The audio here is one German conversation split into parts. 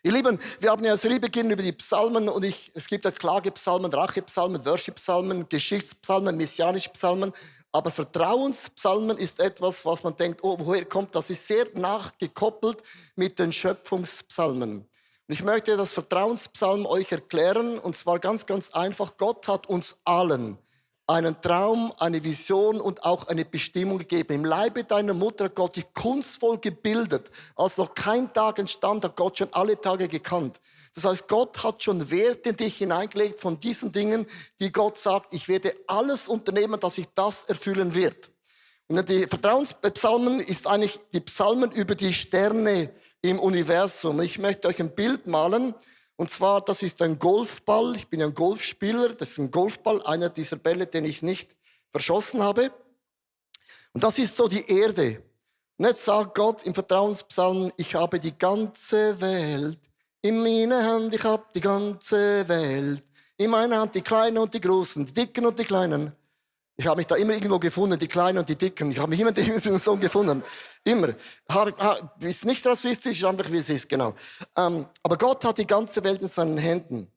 Ihr Lieben, wir haben ja eine Serie beginnen über die Psalmen und es gibt ja Klagepsalmen, Rachepsalmen, Worship-Psalmen, Geschichtspsalmen, messianische Psalmen. Aber Vertrauenspsalmen ist etwas, was man denkt, oh, woher kommt das? Ist sehr nachgekoppelt mit den Schöpfungspsalmen. Und ich möchte das Vertrauenspsalm euch erklären und zwar ganz, ganz einfach. Gott hat uns allen einen Traum, eine Vision und auch eine Bestimmung gegeben. Im Leibe deiner Mutter hat Gott dich kunstvoll gebildet. Als noch kein Tag entstand, hat Gott schon alle Tage gekannt. Das heißt, Gott hat schon Werte in dich hineingelegt von diesen Dingen, die Gott sagt, ich werde alles unternehmen, dass ich das erfüllen wird. Und die Vertrauenspsalmen ist eigentlich die Psalmen über die Sterne im Universum. Ich möchte euch ein Bild malen. Und zwar, das ist ein Golfball. Ich bin ein Golfspieler. Das ist ein Golfball, einer dieser Bälle, den ich nicht verschossen habe. Und das ist so die Erde. Und jetzt sagt Gott im Vertrauenspsalm, ich habe die ganze Welt in meiner Hand. Ich habe die ganze Welt in meiner Hand. Die Kleinen und die Großen, die Dicken und die Kleinen. Ich habe mich da immer irgendwo gefunden, die Kleinen und die Dicken. Ich habe mich immer in diesem Song gefunden. Immer. Ist nicht rassistisch, ist einfach wie es ist, genau. Aber Gott hat die ganze Welt in seinen Händen.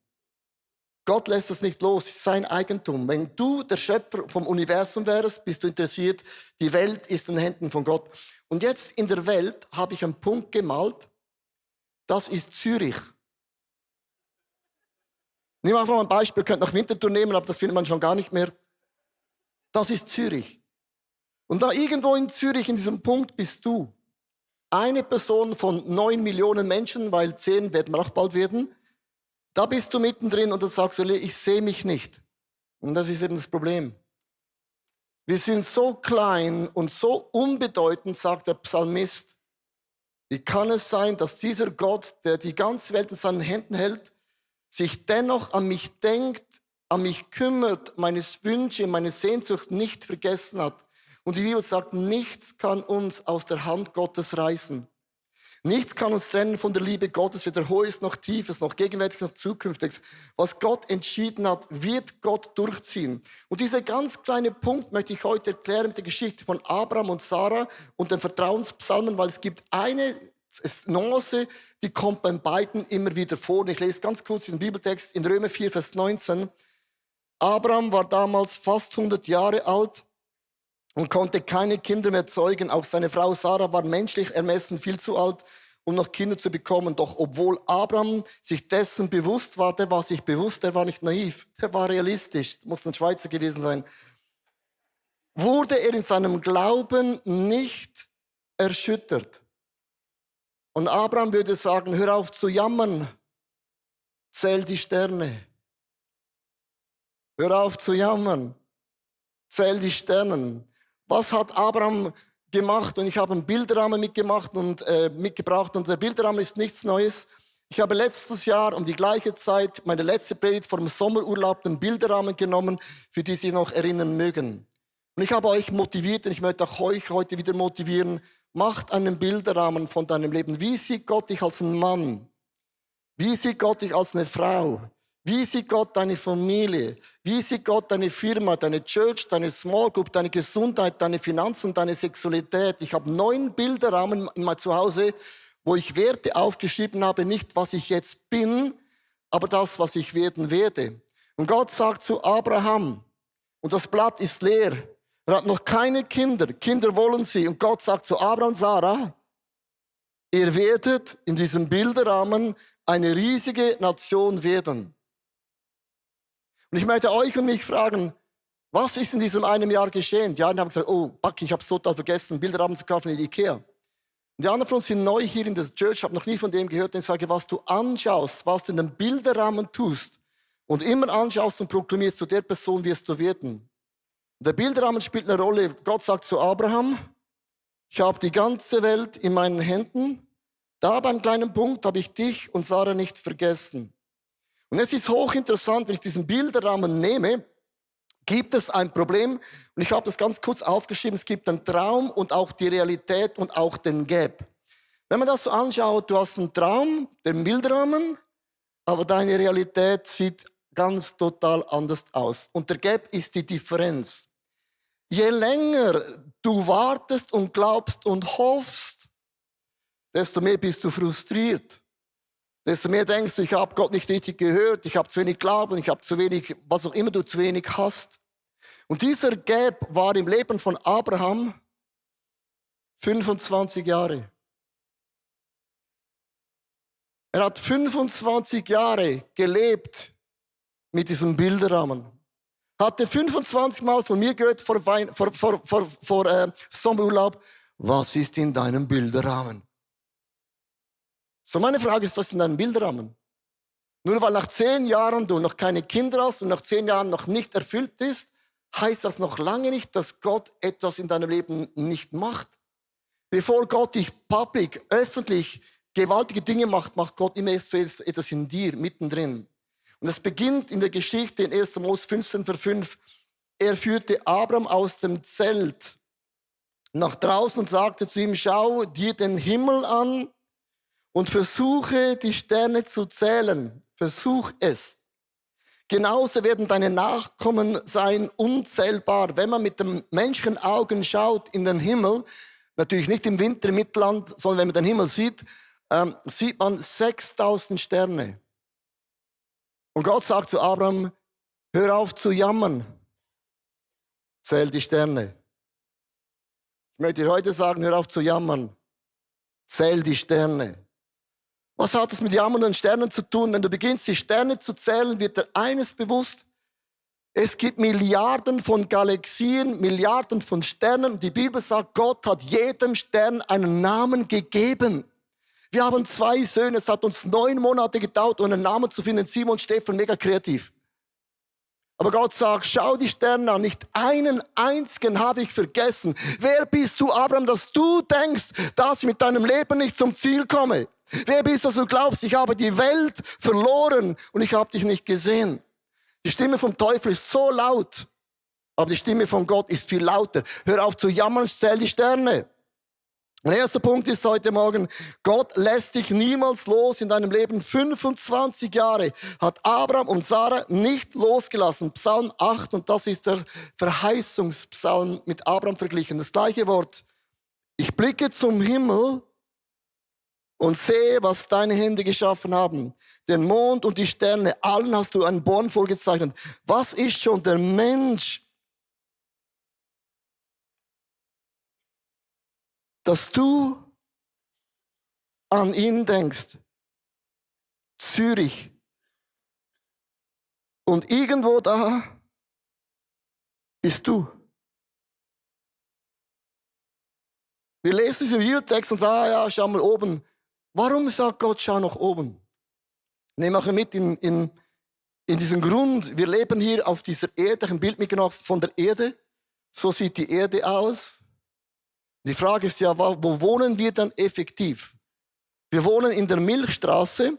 Gott lässt es nicht los, es ist sein Eigentum. Wenn du der Schöpfer vom Universum wärst, bist du interessiert, die Welt ist in den Händen von Gott. Und jetzt in der Welt habe ich einen Punkt gemalt, das ist Zürich. Nehmen wir einfach mal ein Beispiel, ihr könnt noch Winterthur nehmen, aber das findet man schon gar nicht mehr. Das ist Zürich. Und da irgendwo in Zürich, in diesem Punkt, bist du. Eine Person von 9 Millionen Menschen, weil 10 werden wir auch bald werden. Da bist du mittendrin und dann sagst du, ich sehe mich nicht. Und das ist eben das Problem. Wir sind so klein und so unbedeutend, sagt der Psalmist. Wie kann es sein, dass dieser Gott, der die ganze Welt in seinen Händen hält, sich dennoch an mich denkt, an mich kümmert, meine Wünsche, meine Sehnsucht nicht vergessen hat. Und die Bibel sagt, nichts kann uns aus der Hand Gottes reißen. Nichts kann uns trennen von der Liebe Gottes, weder Hohes noch Tiefes, noch Gegenwärtiges noch Zukünftiges. Was Gott entschieden hat, wird Gott durchziehen. Und dieser ganz kleine Punkt möchte ich heute erklären mit der Geschichte von Abraham und Sarah und den Vertrauenspsalmen, weil es gibt eine Nuance, die kommt bei beiden immer wieder vor. Und ich lese ganz kurz den Bibeltext in Römer 4, Vers 19. Abraham war damals fast 100 Jahre alt und konnte keine Kinder mehr zeugen. Auch seine Frau Sarah war menschlich ermessen viel zu alt, um noch Kinder zu bekommen. Doch obwohl Abraham sich dessen bewusst war, der war sich bewusst, der war nicht naiv, der war realistisch, muss ein Schweizer gewesen sein, wurde er in seinem Glauben nicht erschüttert. Und Abraham würde sagen, hör auf zu jammern, zähl die Sterne. Hör auf zu jammern. Zähl die Sterne. Was hat Abraham gemacht? Und ich habe einen Bilderrahmen mitgebracht und der Bilderrahmen ist nichts Neues. Ich habe letztes Jahr um die gleiche Zeit meine letzte Predigt vor dem Sommerurlaub den Bilderrahmen genommen, für die Sie noch erinnern mögen. Und ich habe euch motiviert und ich möchte auch euch heute wieder motivieren, macht einen Bilderrahmen von deinem Leben. Wie sieht Gott dich als ein Mann? Wie sieht Gott dich als eine Frau? Wie sieht Gott deine Familie? Wie sieht Gott deine Firma, deine Church, deine Small Group, deine Gesundheit, deine Finanzen, deine Sexualität? Ich habe 9 Bilderrahmen in meinem Zuhause, wo ich Werte aufgeschrieben habe, nicht was ich jetzt bin, aber das, was ich werden werde. Und Gott sagt zu Abraham, und das Blatt ist leer, er hat noch keine Kinder, Kinder wollen sie. Und Gott sagt zu Abraham und Sarah, ihr werdet in diesem Bilderrahmen eine riesige Nation werden. Und ich möchte euch und mich fragen, was ist in diesem einem Jahr geschehen? Die einen haben gesagt, oh, Bucky, ich habe es total vergessen, einen Bilderrahmen zu kaufen in Ikea. Und die anderen von uns sind neu hier in der Church, habe noch nie von dem gehört, und ich sage, was du anschaust, was du in dem Bilderrahmen tust und immer anschaust und proklamierst, zu der Person wirst du werden. Und der Bilderrahmen spielt eine Rolle. Gott sagt zu Abraham, ich habe die ganze Welt in meinen Händen. Da beim kleinen Punkt habe ich dich und Sarah nicht vergessen. Und es ist hochinteressant, wenn ich diesen Bilderrahmen nehme, gibt es ein Problem. Und ich habe das ganz kurz aufgeschrieben. Es gibt einen Traum und auch die Realität und auch den Gap. Wenn man das so anschaut, du hast einen Traum, den Bilderrahmen, aber deine Realität sieht ganz total anders aus. Und der Gap ist die Differenz. Je länger du wartest und glaubst und hoffst, desto mehr bist du frustriert. desto mehr denkst du, ich habe Gott nicht richtig gehört, ich habe zu wenig Glauben, ich habe zu wenig, was auch immer du zu wenig hast. Und dieser Gap war im Leben von Abraham 25 Jahre. Er hat 25 Jahre gelebt mit diesem Bilderrahmen. Hatte 25 Mal von mir gehört vor Sommerurlaub, was ist in deinem Bilderrahmen? So, meine Frage ist, was ist in deinem Bilderrahmen? Nur weil nach 10 Jahren du noch keine Kinder hast und nach 10 Jahren noch nicht erfüllt ist, heißt das noch lange nicht, dass Gott etwas in deinem Leben nicht macht. Bevor Gott dich public, öffentlich, gewaltige Dinge macht, macht Gott immer erst etwas in dir, mittendrin. Und es beginnt in der Geschichte in 1. Mose 15, Vers 5. Er führte Abraham aus dem Zelt nach draußen und sagte zu ihm, schau dir den Himmel an und versuche die Sterne zu zählen. Versuch es. Genauso werden deine Nachkommen sein, unzählbar. Wenn man mit den Menschenaugen schaut in den Himmel, natürlich nicht im Winter im Mittelland, sondern wenn man den Himmel sieht, sieht man 6000 Sterne. Und Gott sagt zu Abraham, hör auf zu jammern, zähl die Sterne. Ich möchte dir heute sagen, hör auf zu jammern, zähl die Sterne. Was hat es mit Jammern und Sternen zu tun? Wenn du beginnst, die Sterne zu zählen, wird dir eines bewusst. Es gibt Milliarden von Galaxien, Milliarden von Sternen. Die Bibel sagt, Gott hat jedem Stern einen Namen gegeben. Wir haben 2 Söhne, es hat uns 9 Monate gedauert, um einen Namen zu finden. Simon und Stefan, mega kreativ. Aber Gott sagt, schau die Sterne an, nicht einen einzigen habe ich vergessen. Wer bist du, Abraham, dass du denkst, dass ich mit deinem Leben nicht zum Ziel komme? Wer bist du, dass du glaubst, ich habe die Welt verloren und ich habe dich nicht gesehen? Die Stimme vom Teufel ist so laut, aber die Stimme von Gott ist viel lauter. Hör auf zu jammern, zähl die Sterne. Mein erster Punkt ist heute Morgen, Gott lässt dich niemals los in deinem Leben. 25 Jahre hat Abraham und Sarah nicht losgelassen. Psalm 8, und das ist der Verheißungspsalm mit Abraham verglichen. Das gleiche Wort. Ich blicke zum Himmel und sehe, was deine Hände geschaffen haben. Den Mond und die Sterne, allen hast du einen Born vorgezeichnet. Was ist schon der Mensch, dass du an ihn denkst? Zürich. Und irgendwo da bist du. Wir lesen diesen Bibeltext und sagen, ja, schau mal oben. Warum sagt Gott, schau nach oben? Nehme auch mit in diesen Grund. Wir leben hier auf dieser Erde. Ich habe ein Bild mitgenommen von der Erde. So sieht die Erde aus. Die Frage ist ja, wo wohnen wir dann effektiv? Wir wohnen in der Milchstraße.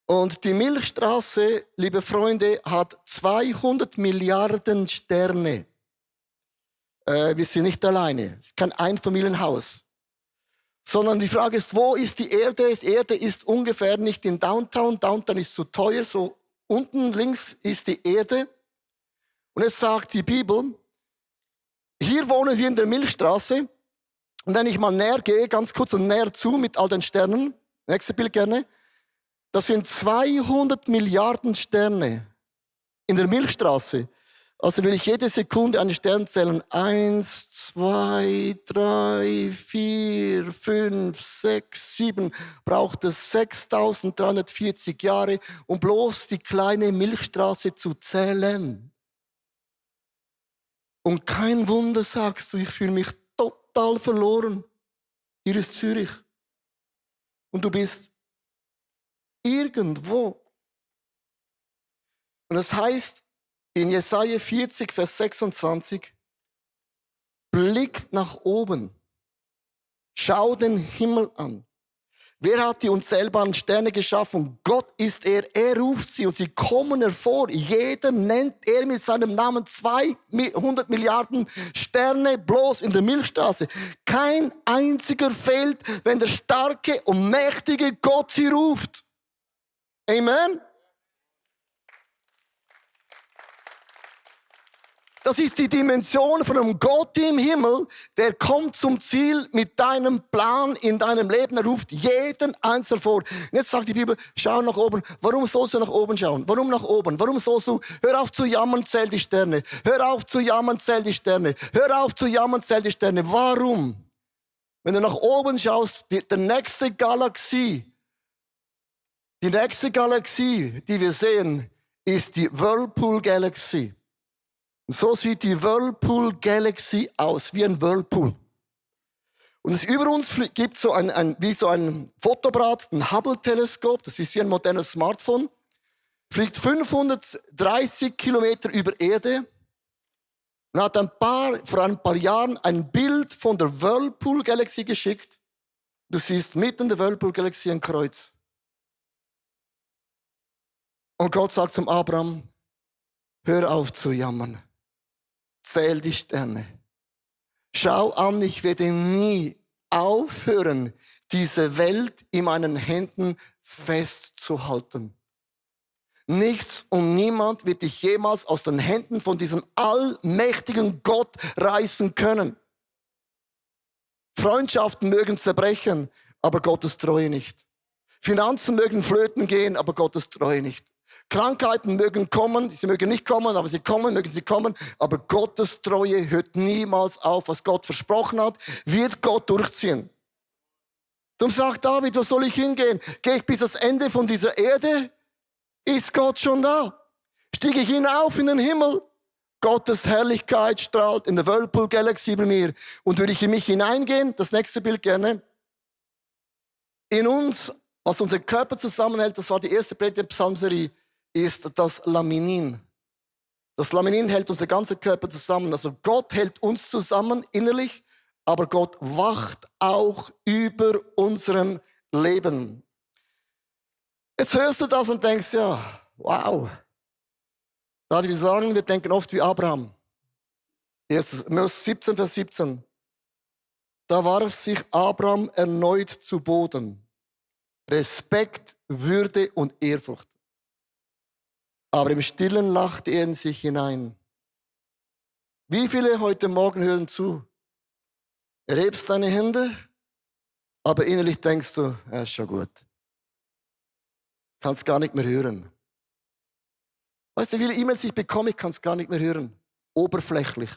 Und die Milchstraße, liebe Freunde, hat 200 Milliarden Sterne. Wir sind nicht alleine. Es ist kein Einfamilienhaus. Sondern die Frage ist, wo ist die Erde? Die Erde ist ungefähr nicht in Downtown. Downtown ist zu teuer. So unten links ist die Erde. Und es sagt die Bibel, hier wohnen wir in der Milchstraße. Und wenn ich mal näher gehe, ganz kurz und näher zu mit all den Sternen. Nächste Bild gerne. Das sind 200 Milliarden Sterne in der Milchstraße. Also will ich jede Sekunde einen Stern zählen. 1, 2, 3, 4, 5, 6, 7. Braucht es 6340 Jahre, um bloß die kleine Milchstraße zu zählen. Und kein Wunder, sagst du, ich fühle mich total verloren. Hier ist Zürich. Und du bist irgendwo. Und das heißt, in Jesaja 40, Vers 26, blickt nach oben, schau den Himmel an. Wer hat die unzählbaren Sterne geschaffen? Gott ist er ruft sie und sie kommen hervor. Jeder nennt er mit seinem Namen 200 Milliarden Sterne bloß in der Milchstraße. Kein einziger fehlt, wenn der starke und mächtige Gott sie ruft. Amen. Das ist die Dimension von einem Gott im Himmel, der kommt zum Ziel mit deinem Plan in deinem Leben. Er ruft jeden Einzelnen vor. Und jetzt sagt die Bibel, schau nach oben. Warum sollst du nach oben schauen? Warum nach oben? Warum sollst du, hör auf zu jammern, zähl die Sterne. Hör auf zu jammern, zähl die Sterne. Hör auf zu jammern, zähl die Sterne. Warum? Wenn du nach oben schaust, die nächste Galaxie, die wir sehen, ist die Whirlpool Galaxy. So sieht die Whirlpool Galaxy aus, wie ein Whirlpool. Und es über uns gibt so wie so ein Fotoapparat, ein Hubble-Teleskop, das ist wie ein modernes Smartphone, fliegt 530 Kilometer über Erde und hat vor ein paar Jahren ein Bild von der Whirlpool Galaxy geschickt. Du siehst mitten in der Whirlpool Galaxy ein Kreuz. Und Gott sagt zum Abraham, hör auf zu jammern. Zähl die Sterne. Schau an, ich werde nie aufhören, diese Welt in meinen Händen festzuhalten. Nichts und niemand wird dich jemals aus den Händen von diesem allmächtigen Gott reißen können. Freundschaften mögen zerbrechen, aber Gottes Treue nicht. Finanzen mögen flöten gehen, aber Gottes Treue nicht. Krankheiten mögen kommen, sie mögen nicht kommen, aber sie kommen, mögen sie kommen. Aber Gottes Treue hört niemals auf. Was Gott versprochen hat, wird Gott durchziehen. Darum sagt David, wo soll ich hingehen? Gehe ich bis ans Ende von dieser Erde? Ist Gott schon da? Stiege ich hinauf in den Himmel? Gottes Herrlichkeit strahlt in der Whirlpool Galaxy über mir. Und würde ich in mich hineingehen, das nächste Bild gerne, in uns, was unseren Körper zusammenhält, das war die erste Predigt der Psalmserie, ist das Laminin. Das Laminin hält unseren ganzen Körper zusammen. Also Gott hält uns zusammen innerlich, aber Gott wacht auch über unserem Leben. Jetzt hörst du das und denkst, ja, wow. Darf ich dir sagen, wir denken oft wie Abraham. 1. Mose 17, Vers 17. Da warf sich Abraham erneut zu Boden. Respekt, Würde und Ehrfurcht. Aber im Stillen lachte er in sich hinein. Wie viele heute Morgen hören zu? Erhebst deine Hände, aber innerlich denkst du, ja, ist schon gut. Kannst gar nicht mehr hören. Weißt du, wie viele E-Mails ich bekomme, ich kann es gar nicht mehr hören. Oberflächlich.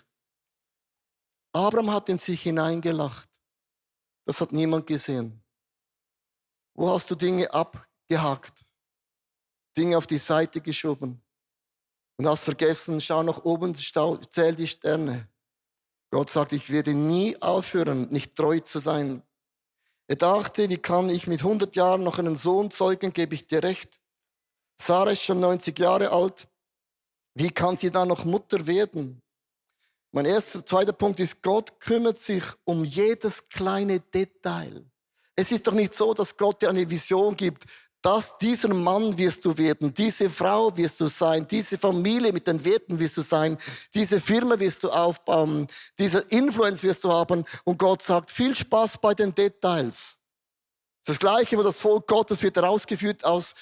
Abraham hat in sich hineingelacht. Das hat niemand gesehen. Wo hast du Dinge abgehakt? Dinge auf die Seite geschoben und hast vergessen, schau nach oben, zähl die Sterne. Gott sagt, ich werde nie aufhören, nicht treu zu sein. Er dachte, wie kann ich mit 100 Jahren noch einen Sohn zeugen, gebe ich dir recht. Sarah ist schon 90 Jahre alt. Wie kann sie dann noch Mutter werden? Mein zweiter Punkt ist, Gott kümmert sich um jedes kleine Detail. Es ist doch nicht so, dass Gott dir eine Vision gibt, dass dieser Mann wirst du werden, diese Frau wirst du sein, diese Familie mit den Werten wirst du sein, diese Firma wirst du aufbauen, diese Influence wirst du haben. Und Gott sagt, viel Spaß bei den Details. Das Gleiche, wo das Volk Gottes wird herausgeführt aus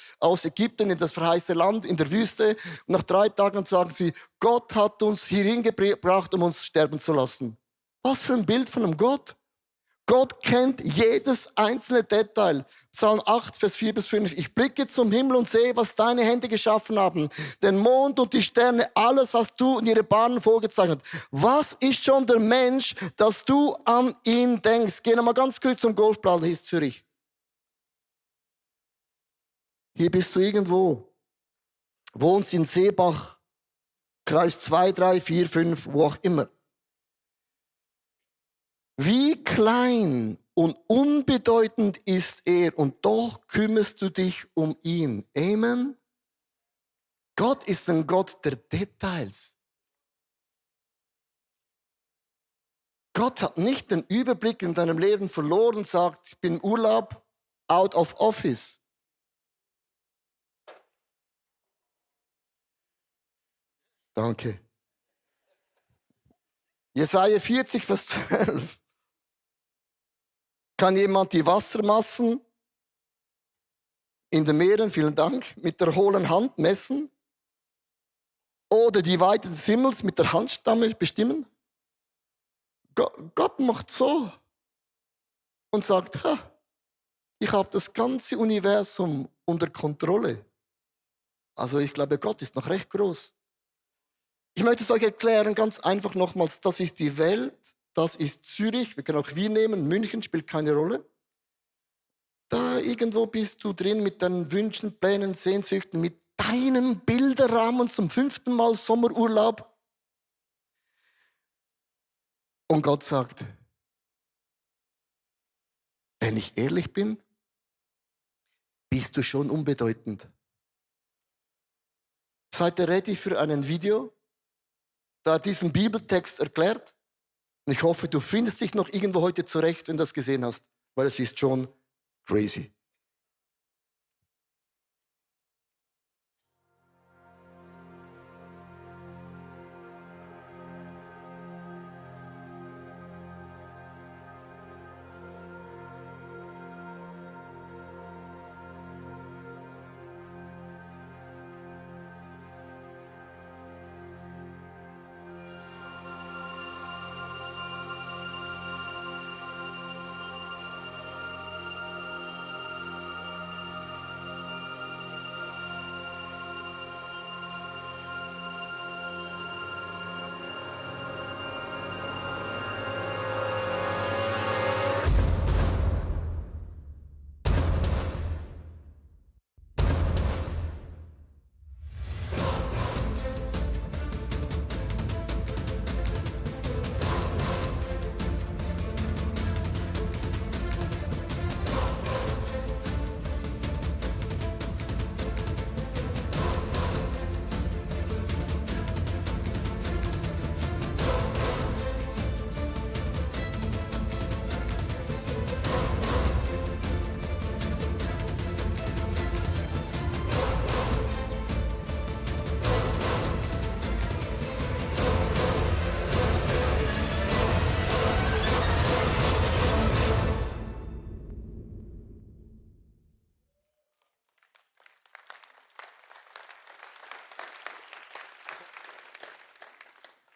Ägypten in das verheißene Land, in der Wüste. Und nach 3 Tagen sagen sie, Gott hat uns hierhin gebracht, um uns sterben zu lassen. Was für ein Bild von einem Gott. Gott kennt jedes einzelne Detail. Psalm 8, Vers 4 bis 5. Ich blicke zum Himmel und sehe, was deine Hände geschaffen haben. Den Mond und die Sterne, alles hast du in ihre Bahnen vorgezeichnet. Was ist schon der Mensch, dass du an ihn denkst? Geh nochmal ganz kurz zum Golfplatz, hier ist Zürich. Hier bist du irgendwo. Wohnst in Seebach, Kreis 2, 3, 4, 5, wo auch immer. Wie klein und unbedeutend ist er und doch kümmerst du dich um ihn. Amen. Gott ist ein Gott der Details. Gott hat nicht den Überblick in deinem Leben verloren und sagt, ich bin im Urlaub, out of office. Danke. Jesaja 40, Vers 12. Kann jemand die Wassermassen in den Meeren, vielen Dank, mit der hohlen Hand messen? oder die Weite des Himmels mit der Handstamme bestimmen? Gott macht so und sagt, ha, ich habe das ganze Universum unter Kontrolle. Also ich glaube, Gott ist noch recht groß. Ich möchte es euch erklären, ganz einfach nochmals, das ist die Welt, das ist Zürich, wir können auch Wien nehmen, München spielt keine Rolle. Da irgendwo bist du drin mit deinen Wünschen, Plänen, Sehnsüchten, mit deinem Bilderrahmen zum 5. Mal Sommerurlaub. Und Gott sagt, wenn ich ehrlich bin, bist du schon unbedeutend. Seid ihr ready für ein Video, da diesen Bibeltext erklärt? Und ich hoffe, du findest dich noch irgendwo heute zurecht, wenn du das gesehen hast, weil es ist schon crazy.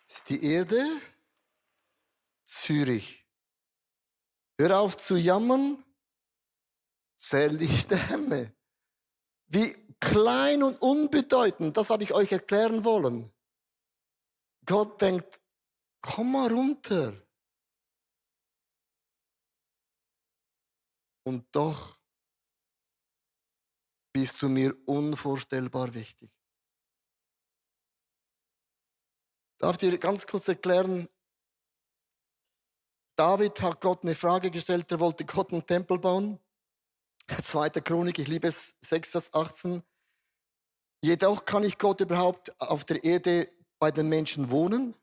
Das ist die Erde, Zürich. Hör auf zu jammern, zähl die Sterne. Wie klein und unbedeutend, das habe ich euch erklären wollen. Gott denkt, komm mal runter. Und doch bist du mir unvorstellbar wichtig. Darf ich dir ganz kurz erklären, David hat Gott eine Frage gestellt, er wollte Gott einen Tempel bauen. 2. Chronik, ich liebe es, 6, Vers 18. Jedoch kann ich Gott überhaupt auf der Erde bei den Menschen wohnen?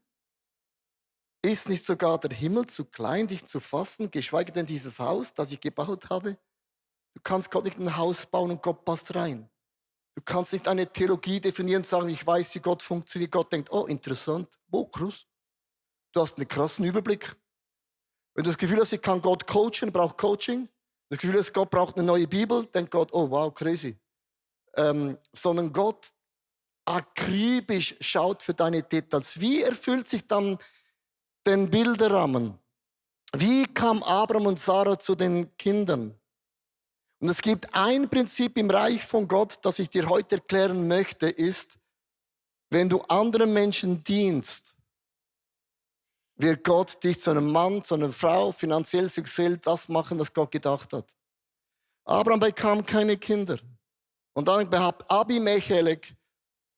Ist nicht sogar der Himmel zu klein, dich zu fassen, geschweige denn dieses Haus, das ich gebaut habe? Du kannst Gott nicht ein Haus bauen und Gott passt rein. Du kannst nicht eine Theologie definieren und sagen, ich weiß, wie Gott funktioniert. Gott denkt, oh, interessant, krass. Du hast einen krassen Überblick. Wenn du das Gefühl hast, ich kann Gott coachen, braucht Coaching. Das Gefühl hast, Gott braucht eine neue Bibel, denkt Gott, oh wow, crazy. Sondern Gott akribisch schaut für deine Details. Wie erfüllt sich dann den Bilderrahmen? Wie kam Abraham und Sarah zu den Kindern? Und es gibt ein Prinzip im Reich von Gott, das ich dir heute erklären möchte, ist, wenn du anderen Menschen dienst, wird Gott dich zu einem Mann, zu einer Frau, finanziell, sexuell das machen, was Gott gedacht hat. Abraham bekam keine Kinder. Und dann Abimelech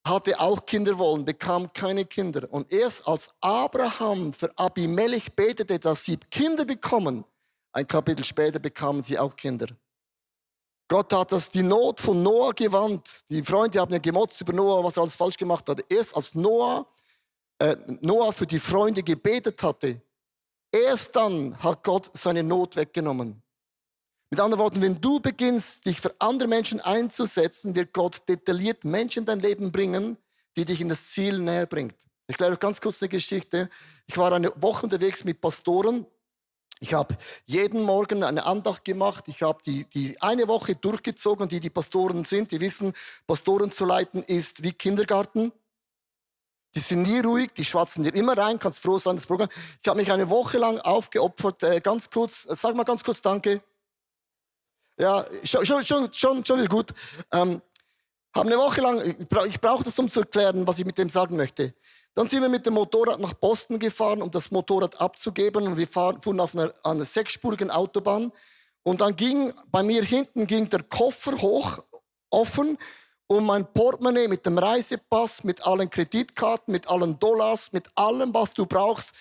hatte auch Kinder wollen, bekam keine Kinder. Und erst als Abraham für Abimelech betete, dass sie Kinder bekommen, ein Kapitel später bekamen sie auch Kinder. Gott hat die Not von Noah gewandt. Die Freunde haben ja gemotzt über Noah, was er alles falsch gemacht hat. Erst als Noah für die Freunde gebetet hatte, erst dann hat Gott seine Not weggenommen. Mit anderen Worten, wenn du beginnst, dich für andere Menschen einzusetzen, wird Gott detailliert Menschen in dein Leben bringen, die dich in das Ziel näher bringt. Ich erkläre euch ganz kurz eine Geschichte. Ich war eine Woche unterwegs mit Pastoren. Ich habe jeden Morgen eine Andacht gemacht. Ich habe die eine Woche durchgezogen. Die Pastoren sind, die wissen, Pastoren zu leiten ist wie Kindergarten. Die sind nie ruhig, die schwatzen dir immer rein, kannst froh sein, das Programm. Ich habe mich eine Woche lang aufgeopfert, ganz kurz, sag mal ganz kurz Danke. Ja, schon wieder gut. Habe eine Woche lang, ich brauche das, um zu erklären, was ich mit dem sagen möchte. Dann sind wir mit dem Motorrad nach Boston gefahren, um das Motorrad abzugeben. Und wir fuhren auf einer sechsspurigen Autobahn. Und dann bei mir hinten der Koffer hoch, offen. Und mein Portemonnaie mit dem Reisepass, mit allen Kreditkarten, mit allen Dollars, mit allem, was du brauchst.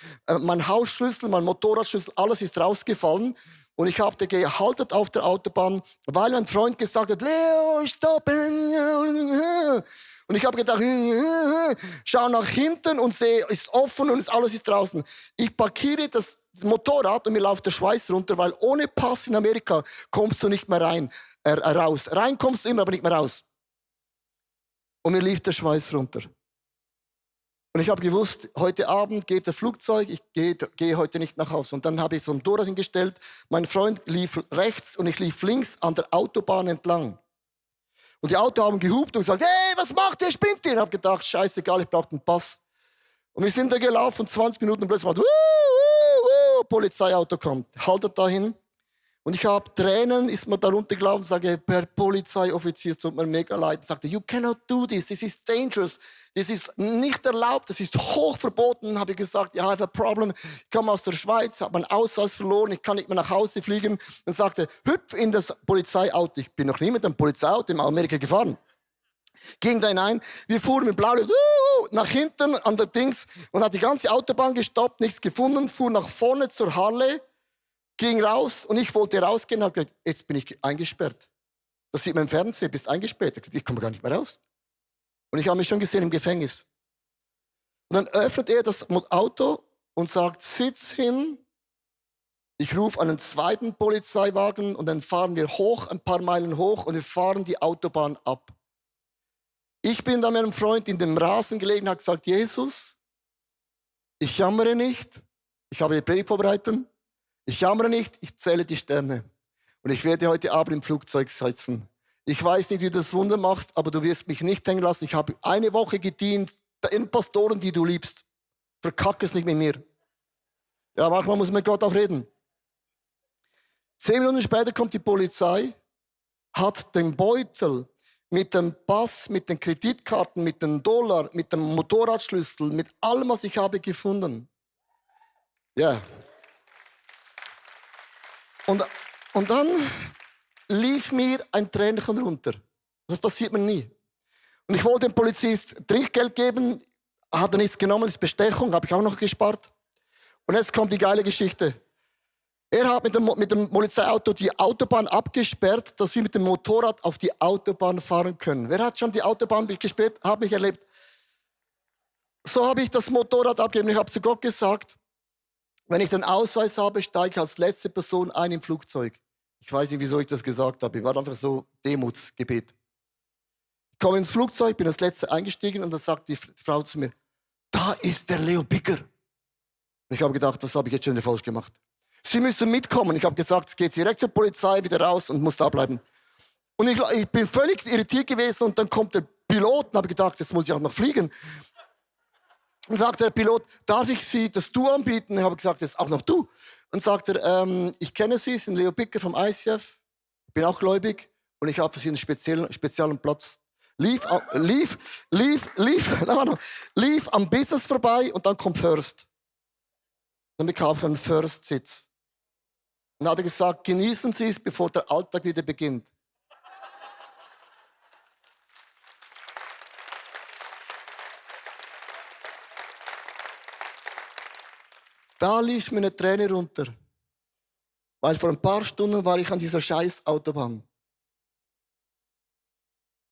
Mein Hausschlüssel, mein Motorradschlüssel, alles ist rausgefallen. Und ich habe gehalten auf der Autobahn, weil mein Freund gesagt hat, Leo, stoppen. Und ich habe gedacht, schau nach hinten und sehe, ist offen und alles ist draußen. Ich parkiere das Motorrad und mir läuft der Schweiß runter, weil ohne Pass in Amerika kommst du nicht mehr raus. Rein kommst du immer, aber nicht mehr raus. Und mir lief der Schweiß runter. Und ich habe gewusst, heute Abend geht das Flugzeug, ich gehe heute nicht nach Hause. Und dann habe ich so ein Motorrad hingestellt. Mein Freund lief rechts und ich lief links an der Autobahn entlang. Und die Autos haben gehupt und gesagt, hey, was macht ihr, spinnt ihr? Ich habe gedacht, scheißegal, ich brauche einen Pass. Und wir sind da gelaufen, 20 Minuten und plötzlich war Polizeiauto kommt, haltet dahin. Und ich habe Tränen, ist mir da runtergelaufen und sage, Herr Polizeioffizier, es tut mir mega leid. Er sagte, you cannot do this is dangerous. Das ist nicht erlaubt, das ist hoch verboten. Habe ich gesagt, I have a problem. Ich komme aus der Schweiz, habe meinen Ausweis verloren, ich kann nicht mehr nach Hause fliegen. Dann sagte, hüpf in das Polizeiauto. Ich bin noch nie mit einem Polizeiauto in Amerika gefahren. Ging da hinein, wir fuhren mit Blaulicht nach hinten an der Dings und hat die ganze Autobahn gestoppt, nichts gefunden, fuhr nach vorne zur Halle, ging raus und ich wollte rausgehen, habe gesagt, jetzt bin ich eingesperrt. Das sieht man im Fernsehen, bist eingesperrt. Ich komme gar nicht mehr raus. Und ich habe mich schon gesehen im Gefängnis. Und dann öffnet er das Auto und sagt, sitz hin. Ich rufe einen zweiten Polizeiwagen und dann fahren wir hoch, ein paar Meilen hoch und wir fahren die Autobahn ab. Ich bin da mit einem Freund in dem Rasen gelegen und habe gesagt, Jesus, ich jammere nicht. Ich habe die Predigt vorbereitet. Ich jammere nicht, ich zähle die Sterne. Und ich werde heute Abend im Flugzeug sitzen. Ich weiß nicht, wie du das Wunder machst, aber du wirst mich nicht hängen lassen. Ich habe eine Woche gedient in Pastoren, die du liebst. Verkack es nicht mit mir. Ja, manchmal muss man mit Gott auch reden. 10 Minuten später kommt die Polizei, hat den Beutel mit dem Pass, mit den Kreditkarten, mit den Dollar, mit dem Motorradschlüssel, mit allem, was ich habe, gefunden. Ja. Und dann lief mir ein Tränchen runter. Das passiert mir nie. Und ich wollte dem Polizist Trinkgeld geben, hat er nichts genommen, das ist Bestechung, habe ich auch noch gespart. Und jetzt kommt die geile Geschichte. Er hat mit dem Polizeiauto die Autobahn abgesperrt, dass wir mit dem Motorrad auf die Autobahn fahren können. Wer hat schon die Autobahn gesperrt? Hat mich erlebt. So habe ich das Motorrad abgegeben. Ich habe zu Gott gesagt, wenn ich den Ausweis habe, steige ich als letzte Person ein im Flugzeug. Ich weiß nicht, wieso ich das gesagt habe. Ich war einfach so Demutsgebet. Ich komme ins Flugzeug, bin als Letzte eingestiegen und dann sagt die Frau zu mir, da ist der Leo Bicker. Und ich habe gedacht, das habe ich jetzt schon wieder falsch gemacht. Sie müssen mitkommen. Ich habe gesagt, es geht direkt zur Polizei, wieder raus und muss da bleiben. Und ich bin völlig irritiert gewesen und dann kommt der Pilot und habe gedacht, jetzt muss ich auch noch fliegen. Und sagt der Pilot, darf ich Sie das Du anbieten? Ich habe gesagt, jetzt auch noch du. Und sagt er, ich kenne Sie, sind Leo Bicker vom ICF, bin auch gläubig und ich habe für Sie einen speziellen Platz. Lief am Business vorbei und dann kommt First. Dann bekam ich einen First-Sitz. Und dann hat er gesagt, genießen Sie es, bevor der Alltag wieder beginnt. Da lief mir eine Träne runter. Weil vor ein paar Stunden war ich an dieser scheiß Autobahn.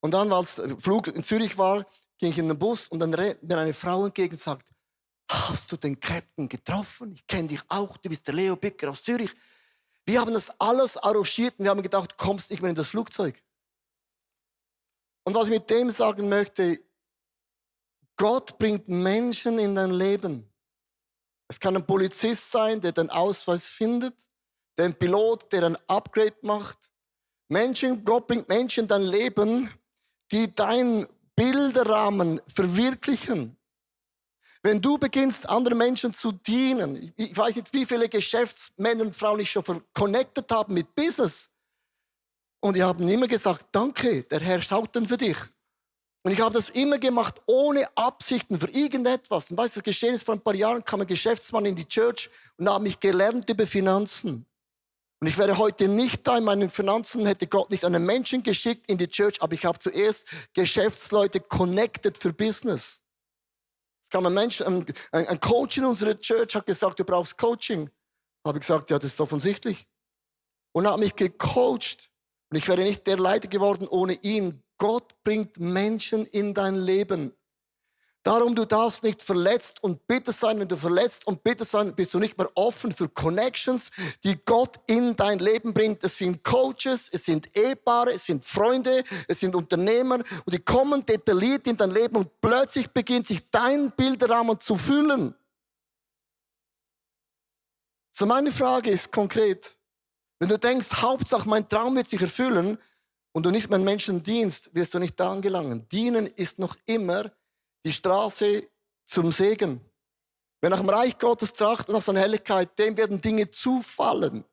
Und dann, als der Flug in Zürich war, ging ich in den Bus und dann rennt mir eine Frau entgegen und sagt, hast du den Captain getroffen? Ich kenne dich auch, du bist der Leo Bicker aus Zürich. Wir haben das alles arrangiert und wir haben gedacht, du kommst nicht mehr in das Flugzeug. Und was ich mit dem sagen möchte, Gott bringt Menschen in dein Leben. Es kann ein Polizist sein, der den Ausweis findet, ein Pilot, der ein Upgrade macht. Gott bringt Menschen in dein Leben, die deinen Bilderrahmen verwirklichen. Wenn du beginnst, anderen Menschen zu dienen, ich weiß nicht, wie viele Geschäftsmänner und Frauen ich schon connected habe mit Business. Und die haben immer gesagt, danke, der Herr schaut dann für dich. Und ich habe das immer gemacht, ohne Absichten für irgendetwas. Und weißt du, was geschehen ist? Vor ein paar Jahren kam ein Geschäftsmann in die Church und hat mich gelernt über Finanzen. Und ich wäre heute nicht da in meinen Finanzen, hätte Gott nicht einen Menschen geschickt in die Church, aber ich habe zuerst Geschäftsleute connected für Business. Es kam ein Mensch, ein Coach in unserer Church, hat gesagt, du brauchst Coaching. Habe ich gesagt, ja, das ist offensichtlich. Und hat mich gecoacht. Und ich wäre nicht der Leiter geworden ohne ihn. Gott bringt Menschen in dein Leben. Darum, du darfst nicht verletzt und bitter sein. Wenn du verletzt und bitter sein, bist du nicht mehr offen für Connections, die Gott in dein Leben bringt. Es sind Coaches, es sind Ehepaare, es sind Freunde, es sind Unternehmer und die kommen detailliert in dein Leben und plötzlich beginnt sich dein Bilderrahmen zu füllen. So meine Frage ist konkret, wenn du denkst, Hauptsache mein Traum wird sich erfüllen und du nicht mehr Menschen dienst, wirst du nicht da angelangen. Dienen ist noch immer die Straße zum Segen. Wer nach dem Reich Gottes trachtet, nach seiner Helligkeit, dem werden Dinge zufallen.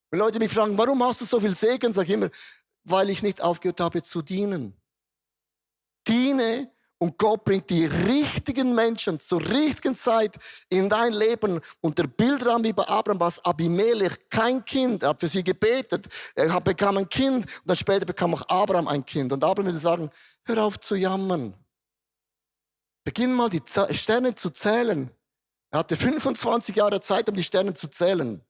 Wenn Leute mich fragen, warum hast du so viel Segen, sage ich immer, weil ich nicht aufgehört habe zu dienen. Diene und Gott bringt die richtigen Menschen zur richtigen Zeit in dein Leben. Und der Bildrahmen wie bei Abraham war Abimelech, kein Kind. Er hat für sie gebetet. Er bekam ein Kind und dann später bekam auch Abraham ein Kind. Und Abraham würde sagen, hör auf zu jammern. Beginn mal die Sterne zu zählen. Er hatte 25 Jahre Zeit, um die Sterne zu zählen.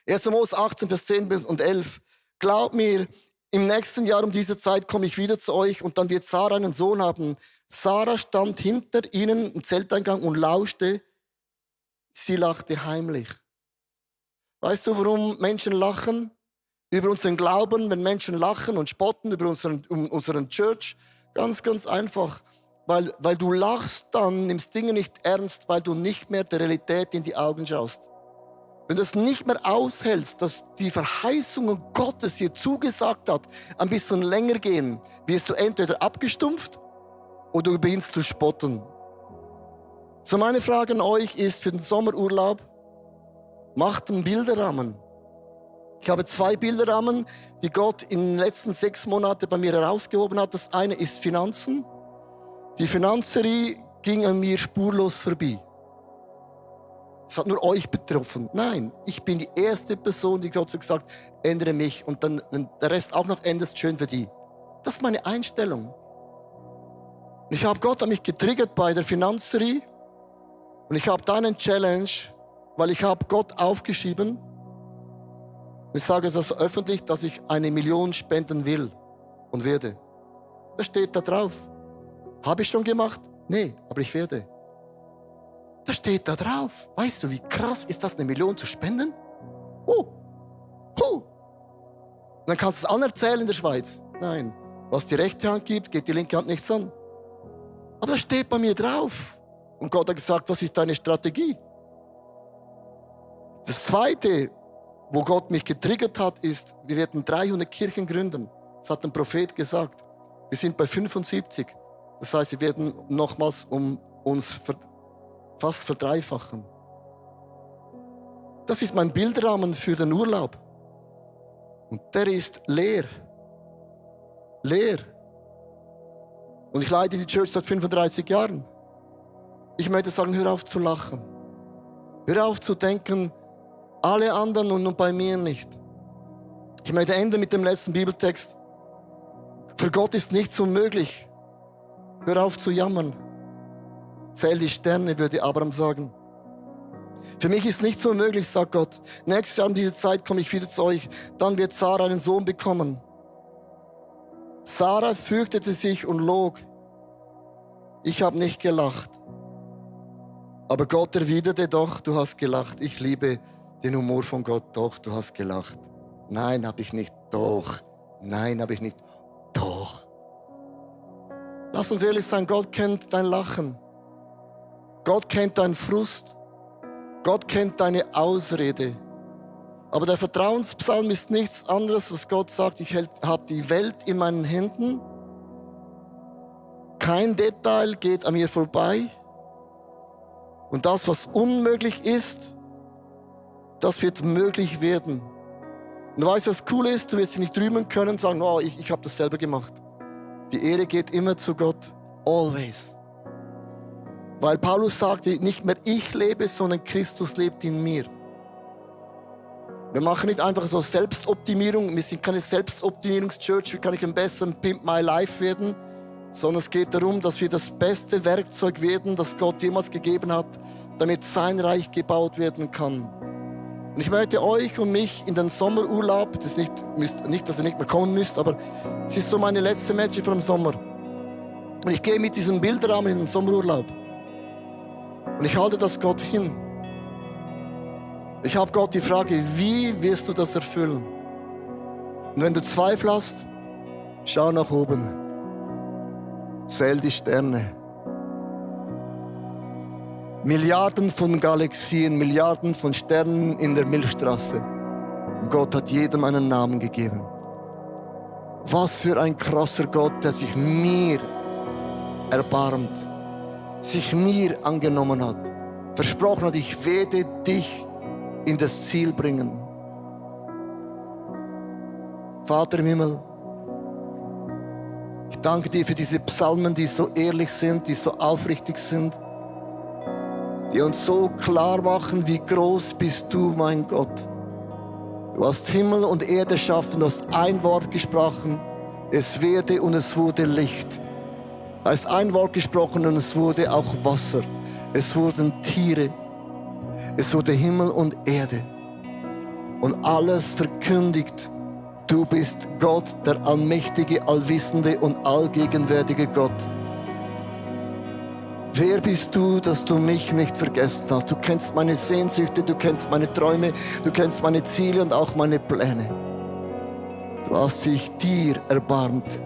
1. Mose 18, Vers 10 und 11. Glaub mir, im nächsten Jahr um diese Zeit komme ich wieder zu euch und dann wird Sarah einen Sohn haben. Sarah stand hinter ihnen im Zelteingang und lauschte. Sie lachte heimlich. Weißt du, warum Menschen lachen? Über unseren Glauben, wenn Menschen lachen und spotten über unseren Church. Ganz, ganz einfach. Weil du lachst dann, nimmst Dinge nicht ernst, weil du nicht mehr der Realität in die Augen schaust. Wenn du es nicht mehr aushältst, dass die Verheißungen Gottes dir zugesagt hat, ein bisschen länger gehen, wirst du entweder abgestumpft oder du beginnst zu spotten. So meine Frage an euch ist für den Sommerurlaub, macht einen Bilderrahmen. Ich habe 2 Bilderrahmen, die Gott in den letzten 6 Monaten bei mir herausgehoben hat. Das eine ist Finanzen. Die Finanzerie ging an mir spurlos vorbei. Es hat nur euch betroffen. Nein, ich bin die erste Person, die Gott gesagt hat, ändere mich und dann, wenn der Rest auch noch ändert, schön für die. Das ist meine Einstellung. Und ich habe Gott an mich getriggert bei der Finanzerie und ich habe da einen Challenge, weil ich habe Gott aufgeschrieben. Ich sage es also öffentlich, dass ich 1 Million spenden will und werde. Das steht da drauf. Habe ich schon gemacht? Nee, aber ich werde. Das steht da drauf. Weißt du, wie krass ist das, 1 Million zu spenden? Dann kannst du es anerzählen in der Schweiz. Nein, was die rechte Hand gibt, geht die linke Hand nichts an. Aber das steht bei mir drauf. Und Gott hat gesagt, was ist deine Strategie? Das Zweite, wo Gott mich getriggert hat, ist, wir werden 300 Kirchen gründen. Das hat ein Prophet gesagt. Wir sind bei 75. Das heißt, wir werden nochmals uns fast verdreifachen. Das ist mein Bildrahmen für den Urlaub. Und der ist leer. Leer. Und ich leite die Church seit 35 Jahren. Ich möchte sagen, hör auf zu lachen. Hör auf zu denken, alle anderen und nur bei mir nicht. Ich möchte enden mit dem letzten Bibeltext. Für Gott ist nichts unmöglich. Hör auf zu jammern. Zähl die Sterne, würde Abraham sagen. Für mich ist nichts unmöglich, sagt Gott. Nächstes Jahr um diese Zeit komme ich wieder zu euch. Dann wird Sarah einen Sohn bekommen. Sarah fürchtete sich und log. Ich habe nicht gelacht. Aber Gott erwiderte, doch, du hast gelacht. Ich liebe den Humor von Gott. Doch, du hast gelacht. Nein, habe ich nicht. Doch. Nein, habe ich nicht. Doch. Lass uns ehrlich sein, Gott kennt dein Lachen. Gott kennt deinen Frust. Gott kennt deine Ausrede. Aber der Vertrauenspsalm ist nichts anderes, was Gott sagt. Ich habe die Welt in meinen Händen. Kein Detail geht an mir vorbei. Und das, was unmöglich ist, das wird möglich werden. Und du weißt, was cool ist? Du wirst dich nicht rühmen können und sagen, oh, ich habe das selber gemacht. Die Ehre geht immer zu Gott. Always. Weil Paulus sagte, nicht mehr ich lebe, sondern Christus lebt in mir. Wir machen nicht einfach so Selbstoptimierung. Wir sind keine Selbstoptimierungs-Church. Wir können nicht ein besserer Pimp My Life werden. Sondern es geht darum, dass wir das beste Werkzeug werden, das Gott jemals gegeben hat, damit sein Reich gebaut werden kann. Und ich möchte euch und mich in den Sommerurlaub, das ist nicht, dass ihr nicht mehr kommen müsst, aber es ist so meine letzte Message vom Sommer. Und ich gehe mit diesem Bilderrahmen in den Sommerurlaub. Und ich halte das Gott hin. Ich habe Gott die Frage, wie wirst du das erfüllen? Und wenn du Zweifel hast, schau nach oben. Zähl die Sterne. Milliarden von Galaxien, Milliarden von Sternen in der Milchstraße. Gott hat jedem einen Namen gegeben. Was für ein krasser Gott, der sich mir erbarmt, sich mir angenommen hat, versprochen hat, ich werde dich in das Ziel bringen. Vater im Himmel, ich danke dir für diese Psalmen, die so ehrlich sind, die so aufrichtig sind, die uns so klar machen, wie groß bist du, mein Gott. Du hast Himmel und Erde erschaffen, du hast ein Wort gesprochen, es werde und es wurde Licht. Du hast ein Wort gesprochen und es wurde auch Wasser. Es wurden Tiere, es wurde Himmel und Erde. Und alles verkündigt, du bist Gott, der allmächtige, allwissende und allgegenwärtige Gott. Wer bist du, dass du mich nicht vergessen hast? Du kennst meine Sehnsüchte, du kennst meine Träume, du kennst meine Ziele und auch meine Pläne. Du hast dich dir erbarmt.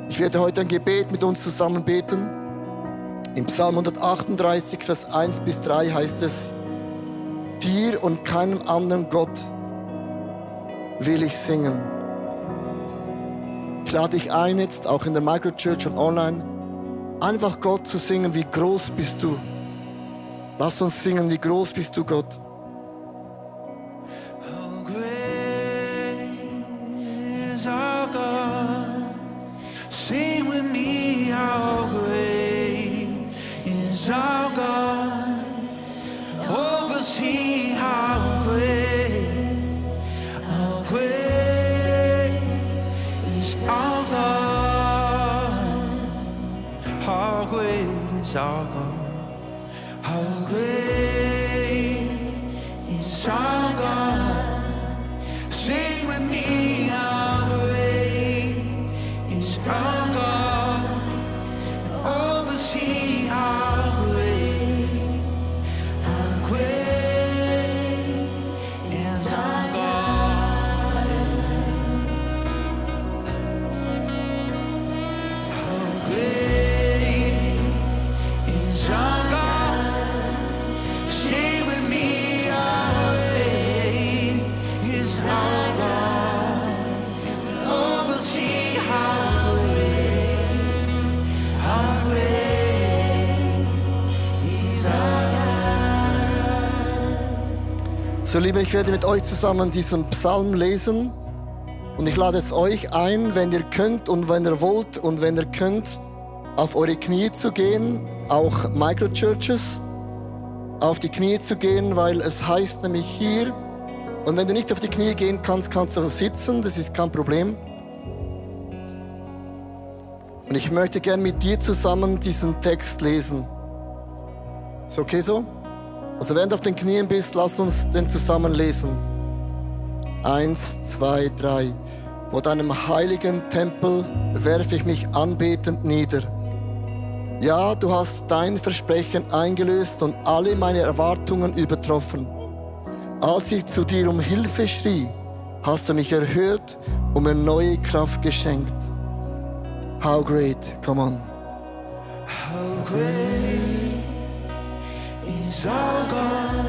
Ich werde heute ein Gebet mit uns zusammen beten. Im Psalm 138, Vers 1 bis 3 heißt es, dir und keinem anderen Gott will ich singen. Ich lade dich ein, jetzt auch in der Microchurch und online, einfach Gott zu singen, wie groß bist du. Lass uns singen, wie groß bist du, Gott. How great is our God? Sing with me, how great is our God? Oversee how great is our God? How great is our God? How great is our God? Sing with me, how great is our God? Oversee how great is our God? How great is our God? Sing with me, how great is our God? Oversee how great is our God? So, Liebe, ich werde mit euch zusammen diesen Psalm lesen. Und ich lade es euch ein, wenn ihr könnt und wenn ihr wollt und wenn ihr könnt, auf eure Knie zu gehen, auch Microchurches, auf die Knie zu gehen, weil es heißt nämlich hier, und wenn du nicht auf die Knie gehen kannst, kannst du sitzen, das ist kein Problem. Und ich möchte gern mit dir zusammen diesen Text lesen. Ist okay so? Also während du auf den Knien bist, lass uns den zusammen lesen. 1, 2, 3. Vor deinem heiligen Tempel werfe ich mich anbetend nieder. Ja, du hast dein Versprechen eingelöst und alle meine Erwartungen übertroffen. Als ich zu dir um Hilfe schrie, hast du mich erhört und mir neue Kraft geschenkt. How great, come on. How great is our God?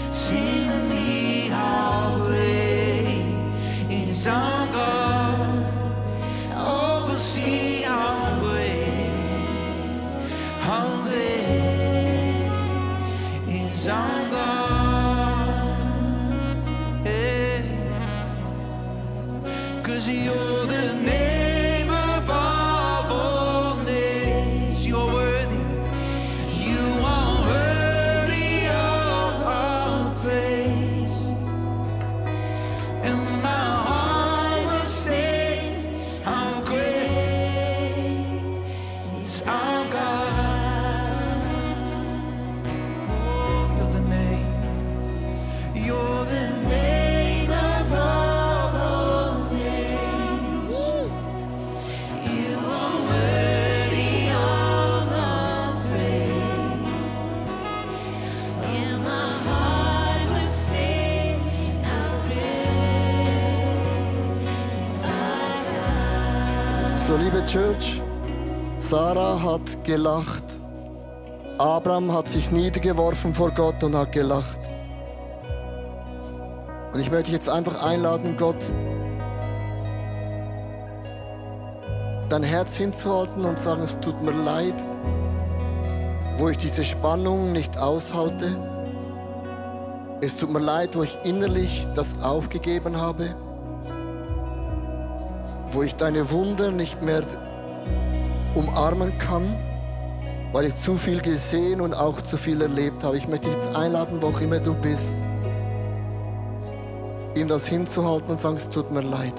Sing with me, how great is our God? 'cause you're the name above all names. You're worthy. You are worthy of our praise. And my heart will sing how great is our God. Oh, you're the name. You're the name above all names. You are worthy of our praise. And my heart will sing how great is our God. So, liebe Church, Sarah hat gelacht. Abraham hat sich niedergeworfen vor Gott und hat gelacht. Und ich möchte dich jetzt einfach einladen, Gott, dein Herz hinzuhalten und sagen, es tut mir leid, wo ich diese Spannung nicht aushalte. Es tut mir leid, wo ich innerlich das aufgegeben habe, wo ich deine Wunder nicht mehr umarmen kann, weil ich zu viel gesehen und auch zu viel erlebt habe. Ich möchte dich jetzt einladen, wo auch immer du bist, ihm das hinzuhalten und sagen, es tut mir leid.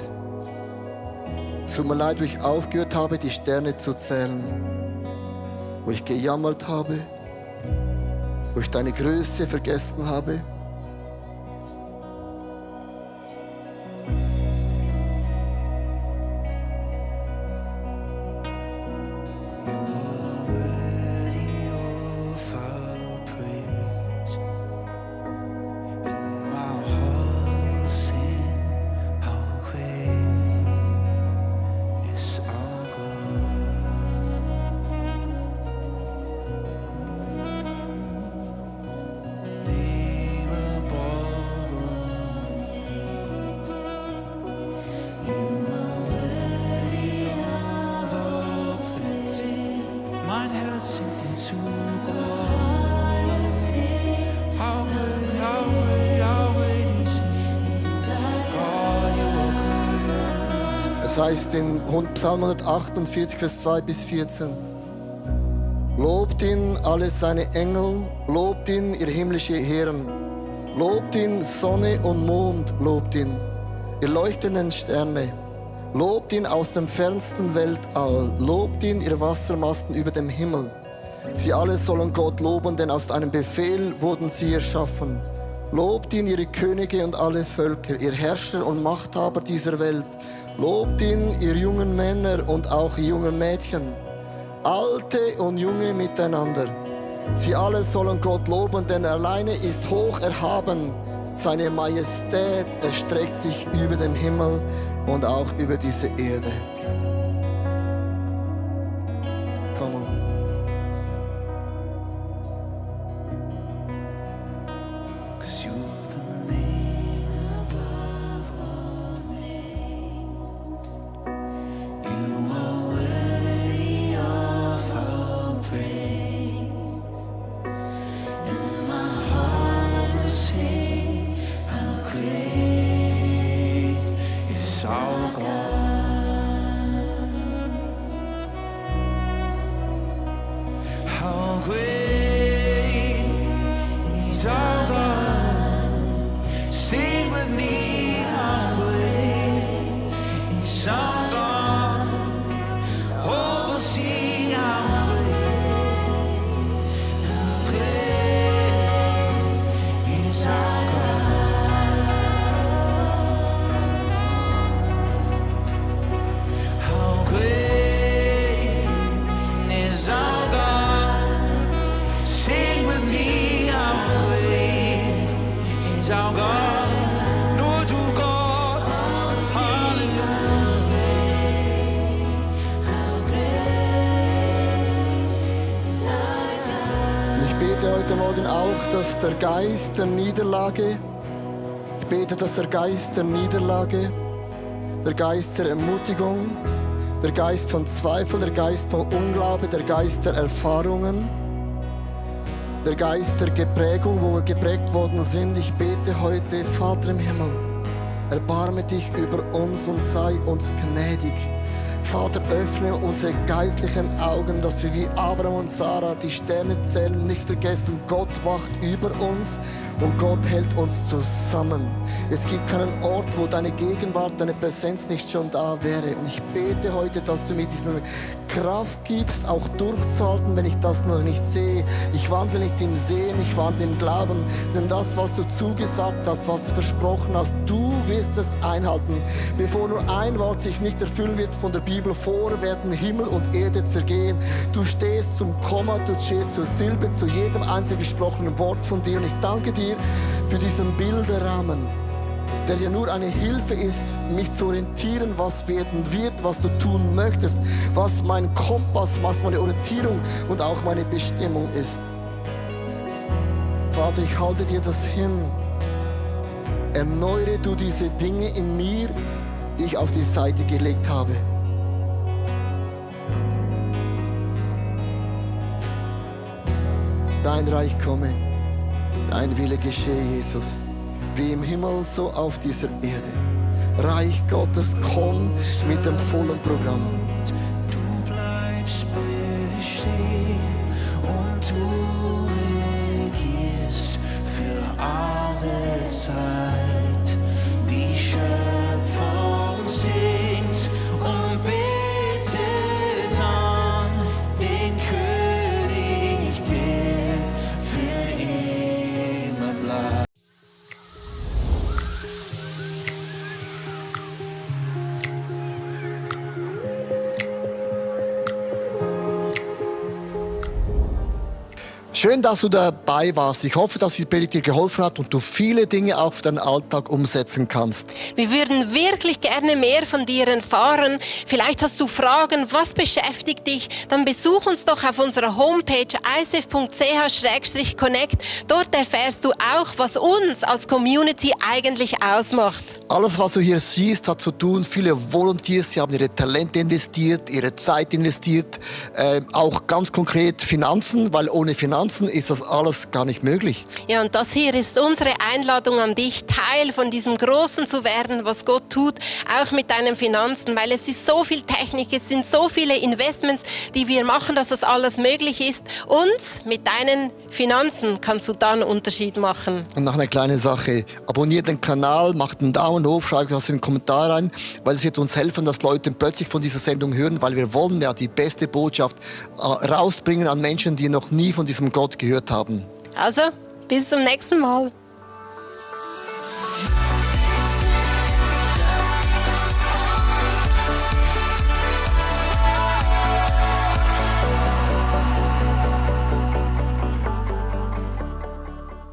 Es tut mir leid, wo ich aufgehört habe, die Sterne zu zählen, wo ich gejammert habe, wo ich deine Größe vergessen habe. Worthy of our praise. And my heart will sing how great is our God. Name above all names. You are worthy of our praise. Mein Herz singt dir zu, Gott. How great, how great, how great is God, you are good. Es heißt in Psalm 148, Vers 2 bis 14. Lobt ihn, alle seine Engel, lobt ihn, ihr himmlische Herren. Lobt ihn, Sonne und Mond, lobt ihn, ihr leuchtenden Sterne. Lobt ihn aus dem fernsten Weltall, lobt ihn, ihr Wassermassen über dem Himmel. Sie alle sollen Gott loben, denn aus einem Befehl wurden sie erschaffen. Lobt ihn, ihre Könige und alle Völker, ihr Herrscher und Machthaber dieser Welt. Lobt ihn, ihr jungen Männer und auch ihr jungen Mädchen, Alte und Junge miteinander. Sie alle sollen Gott loben, denn er alleine ist hoch erhaben. Seine Majestät erstreckt sich über dem Himmel und auch über diese Erde. Come on. 'Cause you're the name above all names. You are worthy of our praise. And my heart will sing how great is our God. How great is our God. Sing with me, how great is our God. Oh, we'll sing how great is our God. How great is our God. Sing with me, how great is our God. Nur du Gott, Halleluja. Und ich bete heute Morgen auch, dass der Geist der Niederlage, ich bete, dass der Geist der Niederlage, der Geist der Ermutigung, der Geist von Zweifel, der Geist von Unglaube, der Geist der Erfahrungen, der Geist der Geprägung, wo wir geprägt worden sind. Ich bete heute, Vater im Himmel, Erbarme dich über uns und sei uns gnädig. Vater, öffne unsere geistlichen Augen, dass wir wie Abraham und Sarah die Sterne zählen und nicht vergessen, Gott wacht über uns und Gott hält uns zusammen. Es gibt keinen Ort, wo deine Gegenwart, deine Präsenz nicht schon da wäre. Und ich bete heute, dass du mir diese Kraft gibst, auch durchzuhalten, wenn ich das noch nicht sehe. Ich wandle nicht im Sehen, ich wandle im Glauben. Denn das, was du zugesagt hast, was du versprochen hast, du wirst es einhalten. Bevor nur ein Wort sich nicht erfüllen wird von der Bibel, vor werden Himmel und Erde zergehen. Du stehst zum Komma, du stehst zur Silbe, zu jedem einzelnen gesprochenen Wort von dir. Und ich danke dir für diesen Bilderrahmen, der ja nur eine Hilfe ist, mich zu orientieren, was werden wird, was du tun möchtest, was mein Kompass, was meine Orientierung und auch meine Bestimmung ist. Vater, ich halte dir das hin. Erneuere du diese Dinge in mir, die ich auf die Seite gelegt habe. Dein Reich komme, dein Wille geschehe, Jesus, wie im Himmel, so auf dieser Erde. Reich Gottes kommt mit dem vollen Programm. Du bleibst bestehen und du regierst für alle Zeit. Die Schöpfung singt und betet an den König, der für immer bleibt. Schön, dass du dabei warst. Ich hoffe, dass die Predigt dir geholfen hat und du viele Dinge auf deinen Alltag umsetzen kannst. Wir würden wirklich gerne mehr von dir erfahren. Vielleicht hast du Fragen, was beschäftigt dich? Dann besuch uns doch auf unserer Homepage icf.ch/connect. Dort erfährst du auch, was uns als Community eigentlich ausmacht. Alles, was du hier siehst, hat zu tun. Viele Volunteers, sie haben ihre Talente investiert, ihre Zeit investiert. Auch ganz konkret Finanzen, weil ohne Finanzen ist das alles gar nicht möglich. Ja, und das hier ist unsere Einladung an dich, Teil von diesem Großen zu werden, was Gott tut, auch mit deinen Finanzen, weil es ist so viel Technik, es sind so viele Investments, die wir machen, dass das alles möglich ist. Und mit deinen Finanzen kannst du da einen Unterschied machen. Und noch eine kleine Sache. Abonniert den Kanal, macht einen Daumen hoch, schreibt was in den Kommentar rein, weil es wird uns helfen, dass Leute plötzlich von dieser Sendung hören, weil wir wollen ja die beste Botschaft rausbringen an Menschen, die noch nie von diesem Gott gehört haben. Also, bis zum nächsten Mal.